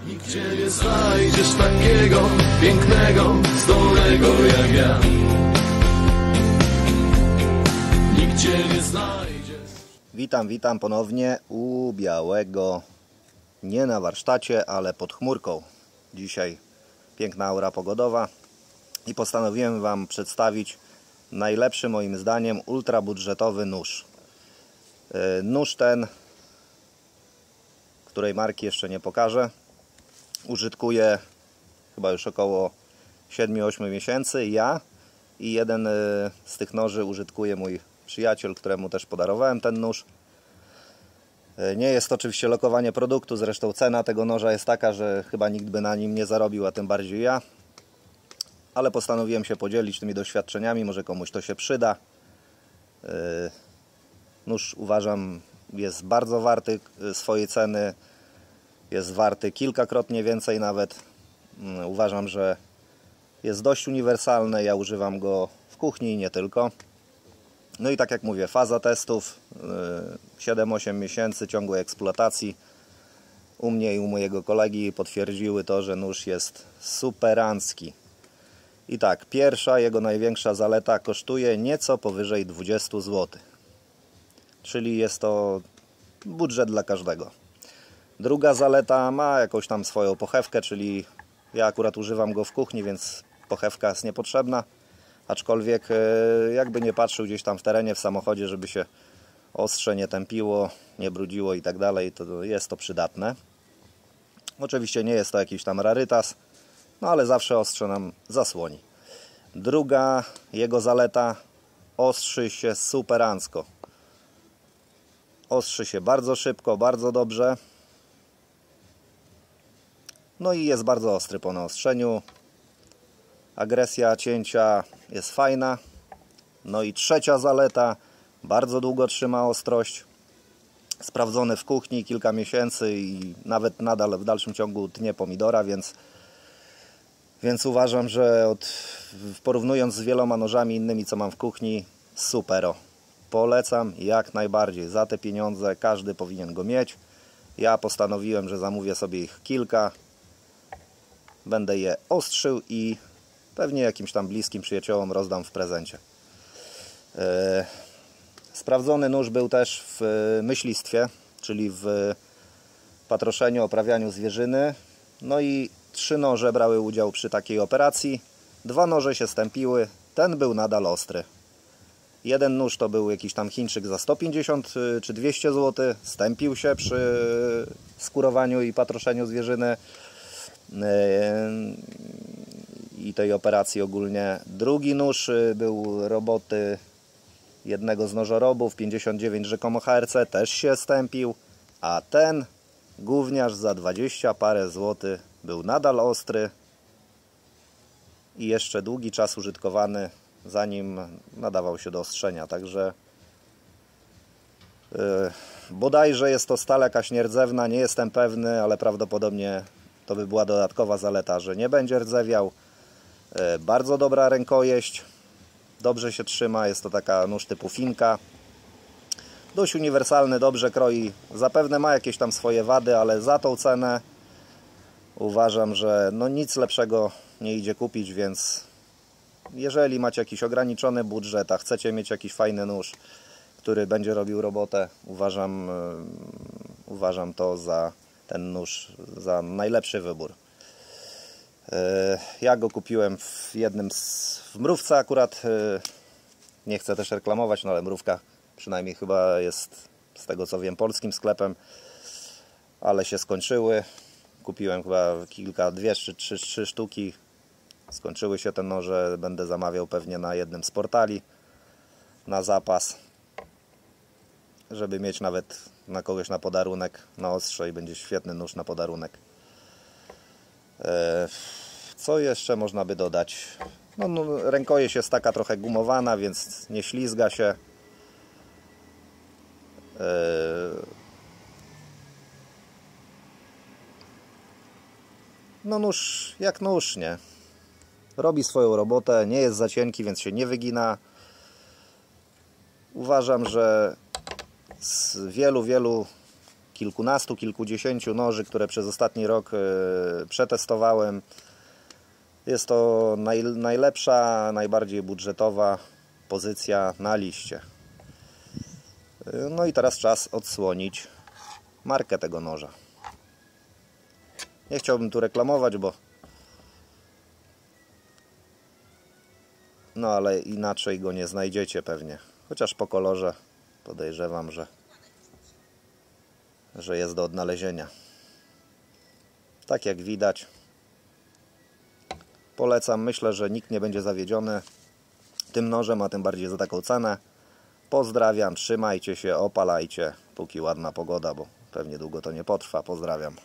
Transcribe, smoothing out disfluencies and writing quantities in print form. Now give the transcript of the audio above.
Nigdzie nie znajdziesz takiego pięknego, zdolnego jak ja. Nigdzie nie znajdziesz. Witam ponownie u Białego. Nie na warsztacie, ale pod chmurką. Dzisiaj piękna aura pogodowa i postanowiłem Wam przedstawić najlepszy moim zdaniem ultrabudżetowy nóż. Nóż ten, której marki jeszcze nie pokażę, użytkuję chyba już około 7-8 miesięcy. Ja i jeden z tych noży użytkuje mój przyjaciel, któremu też podarowałem ten nóż. Nie jest to oczywiście lokowanie produktu, zresztą cena tego noża jest taka, że chyba nikt by na nim nie zarobił, a tym bardziej ja. Ale postanowiłem się podzielić tymi doświadczeniami, może komuś to się przyda. Nóż, uważam, jest bardzo warty swojej ceny. Jest warty kilkakrotnie więcej nawet. Uważam, że jest dość uniwersalny. Ja używam go w kuchni i nie tylko. No i tak jak mówię, faza testów 7-8 miesięcy ciągłej eksploatacji u mnie i u mojego kolegi potwierdziły to, że nóż jest superancki. I tak, pierwsza, jego największa zaleta, kosztuje nieco powyżej 20 zł. Czyli jest to budżet dla każdego. Druga zaleta, ma jakąś tam swoją pochewkę, czyli ja akurat używam go w kuchni, więc pochewka jest niepotrzebna. Aczkolwiek jakby nie patrzył gdzieś tam w terenie, w samochodzie, żeby się ostrze nie tępiło, nie brudziło i tak dalej, to jest to przydatne. Oczywiście nie jest to jakiś tam rarytas, no ale zawsze ostrze nam zasłoni. Druga jego zaleta, ostrzy się superancko. Ostrzy się bardzo szybko, bardzo dobrze. No i jest bardzo ostry po naostrzeniu. Agresja cięcia jest fajna. No i trzecia zaleta, bardzo długo trzyma ostrość. Sprawdzony w kuchni kilka miesięcy i nawet nadal w dalszym ciągu tnie pomidora, więc uważam, że porównując z wieloma nożami innymi, co mam w kuchni, supero. Polecam jak najbardziej. Za te pieniądze każdy powinien go mieć. Ja postanowiłem, że zamówię sobie ich kilka. Będę je ostrzył i pewnie jakimś tam bliskim przyjaciołom rozdam w prezencie. Sprawdzony nóż był też w myślistwie, czyli w patroszeniu, oprawianiu zwierzyny. No i 3 noże brały udział przy takiej operacji. 2 noże się stępiły, ten był nadal ostry. Jeden nóż to był jakiś tam Chińczyk za 150 czy 200 zł. Stępił się przy skórowaniu i patroszeniu zwierzyny i tej operacji ogólnie. Drugi nóż był roboty jednego z nożorobów, 59 rzekomo HRC, też się stępił. A ten gówniarz za 20 parę złotych był nadal ostry i jeszcze długi czas użytkowany, zanim nadawał się do ostrzenia. Także bodajże jest to stal jakaś nierdzewna, nie jestem pewny, ale prawdopodobnie to by była dodatkowa zaleta, że nie będzie rdzewiał. Bardzo dobra rękojeść, dobrze się trzyma, jest to taka nóż typu finka. Dość uniwersalny, dobrze kroi, zapewne ma jakieś tam swoje wady, ale za tą cenę uważam, że no nic lepszego nie idzie kupić, więc jeżeli macie jakiś ograniczony budżet, a chcecie mieć jakiś fajny nóż, który będzie robił robotę, uważam to za ten nóż za najlepszy wybór. Ja go kupiłem w w Mrówce akurat. Nie chcę też reklamować, no ale Mrówka przynajmniej chyba jest, z tego co wiem, polskim sklepem, ale się skończyły. Kupiłem chyba kilka, 2 czy 3 sztuki. Skończyły się te noże, będę zamawiał pewnie na jednym z portali na zapas, żeby mieć nawet na kogoś na podarunek, na ostrze, i będzie świetny nóż na podarunek. Co jeszcze można by dodać? No, rękojeść jest taka trochę gumowana, więc nie ślizga się. No nóż jak nóż, nie? Robi swoją robotę, nie jest za cienki, więc się nie wygina. Uważam, że z wielu kilkunastu, kilkudziesięciu noży, które przez ostatni rok przetestowałem. Jest to najlepsza, najbardziej budżetowa pozycja na liście. No i teraz czas odsłonić markę tego noża. Nie chciałbym tu reklamować, no ale inaczej go nie znajdziecie pewnie. Chociaż po kolorze podejrzewam, że jest do odnalezienia. Tak jak widać. Polecam, myślę, że nikt nie będzie zawiedziony tym nożem, a tym bardziej za taką cenę. Pozdrawiam, trzymajcie się, opalajcie, póki ładna pogoda, bo pewnie długo to nie potrwa. Pozdrawiam.